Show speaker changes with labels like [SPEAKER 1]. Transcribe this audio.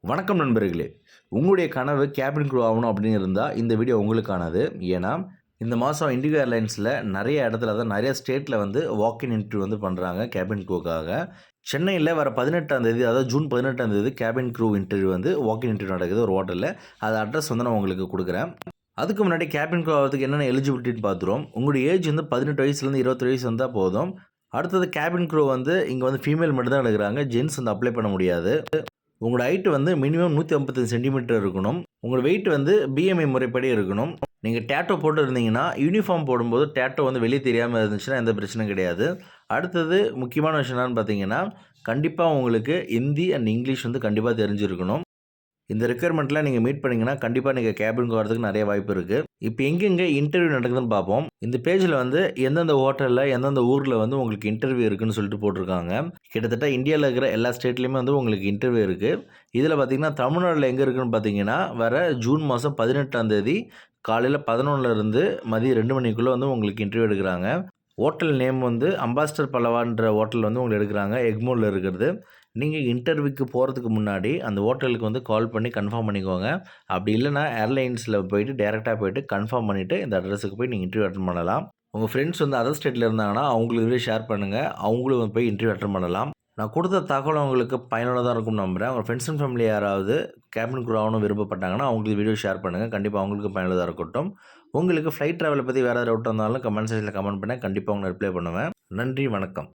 [SPEAKER 1] வணக்கம் நண்பர்களே. உங்களுடைய கனவு கேபின் க்ரூ ஆகணும் அப்படின்னு இருந்தால் இந்த வீடியோ உங்களுக்கானது. ஏன்னா இந்த மாதம் இண்டிகோ ஏர்லைன்ஸில் நிறைய இடத்துல அதாவது நிறைய ஸ்டேட்டில் வந்து வாக்கின் இன்டர்வியூ வந்து பண்ணுறாங்க கேபின் க்ரூக்காக. சென்னையில் வர 18ஆம் தேதி அதாவது ஜூன் 18ஆம் தேதி கேபின் க்ரூ இன்டர்வியூ வந்து வாக்கின் இன்டர்வியூ நடக்குது ஒரு ஹோட்டலில். அது அட்ரஸ் வந்து நான் உங்களுக்கு கொடுக்குறேன். அதுக்கு முன்னாடி கேபின் க்ரூ ஆகிறதுக்கு என்னென்ன எலிஜிபிலிட்டின்னு பார்த்துருவோம். உங்களுடைய ஏஜ் வந்து 18 வயசுலேருந்து 20 வயசு வந்தால் போதும். அடுத்தது கேபின் க்ரூ வந்து இங்கே வந்து ஃபீமேல் மட்டும் தான் எடுக்கிறாங்க. ஜென்ஸ் வந்து அப்ளை பண்ண முடியாது. உங்களோட ஹைட் வந்து மினிமம் 155 சென்டிமீட்டர் இருக்கணும். உங்களோட வெயிட் வந்து பிஎம்ஐ முறைப்படி இருக்கணும். நீங்கள் டேட்டோ போட்டு இருந்தீங்கன்னா யூனிஃபார்ம் போடும்போது டேட்டோ வந்து வெளியே தெரியாமல் இருந்துச்சுன்னா எந்த பிரச்சனையும் கிடையாது. அடுத்தது முக்கியமான விஷயம் என்னன்னு பார்த்தீங்கன்னா, கண்டிப்பாக உங்களுக்கு ஹிந்தி அண்ட் இங்கிலீஷ் வந்து கண்டிப்பாக தெரிஞ்சிருக்கணும். இந்த ரெக்யர்மெண்ட்லாம் நீங்கள் மீட் பண்ணிங்கன்னா கண்டிப்பாக நீங்கள் கேபினுக்கு வரதுக்கு நிறைய வாய்ப்பு இருக்குது. இப்போ எங்கெங்கே இன்டர்வியூ நடக்குதுன்னு பார்ப்போம். இந்த பேஜில் வந்து எந்தெந்த ஹோட்டலில் எந்தெந்த ஊரில் வந்து உங்களுக்கு இன்டர்வியூ இருக்குன்னு சொல்லிட்டு போட்டிருக்காங்க. கிட்டத்தட்ட இந்தியாவில் இருக்கிற எல்லா ஸ்டேட்லேயுமே வந்து உங்களுக்கு இன்டர்வியூ இருக்குது. இதில் பார்த்தீங்கன்னா தமிழ்நாட்டில் எங்கே இருக்குதுன்னு பார்த்தீங்கன்னா வர ஜூன் மாதம் 18ஆம் தேதி காலையில் 11லேருந்து மதியம் 2 மணிக்குள்ளே வந்து உங்களுக்கு இன்டர்வியூ எடுக்கிறாங்க. ஹோட்டல் நேம் வந்து அம்பாஸ்டர் பல்லவான்ற ஹோட்டல் வந்து உங்களுக்கு எடுக்கிறாங்க, எக்மோரில் இருக்கிறது. நீங்கள் இன்டர்வியூக்கு போகிறதுக்கு முன்னாடி அந்த ஹோட்டலுக்கு வந்து கால் பண்ணி கன்ஃபார்ம் பண்ணிக்கோங்க. அப்படி இல்லைனா ஏர்லைன்ஸில் போயிட்டு டேரெக்டாக போயிட்டு கன்ஃபார்ம் பண்ணிவிட்டு இந்த அட்ரஸுக்கு போய் நீங்கள் இன்டர்வியூ அட்டெண்ட் பண்ணலாம். உங்கள் ஃப்ரெண்ட்ஸ் வந்து அதர் ஸ்டேட்டில் இருந்தாங்கன்னா அவங்களுக்கு வீடியோ ஷேர் பண்ணுங்கள். அவங்களும் போய் இன்டர்வியூ அட்டெண்ட் பண்ணலாம். நான் கொடுத்த தகவல் உங்களுக்கு பயனுள்ளதாக இருக்கும்னு நம்புகிறேன். உங்கள் ஃப்ரெண்ட்ஸ் அண்ட் ஃபேமிலி யாராவது கேபின் க்ரூ ஆகணும்னு விருப்பப்பட்டாங்கன்னா அவங்களுக்கு வீடியோ ஷேர் பண்ணுங்கள். கண்டிப்பாக அவங்களுக்கு பயனுள்ளதாக இருக்கட்டும். உங்களுக்கு ஃப்ளைட் ட்ராவலை பற்றி வேறு டவுட் இருந்தாலும் கமெண்ட் செக்ஷனில் கமெண்ட் பண்ண கண்டிப்பாக உங்களுக்கு ரிப்ளை பண்ணுவேன். நன்றி, வணக்கம்.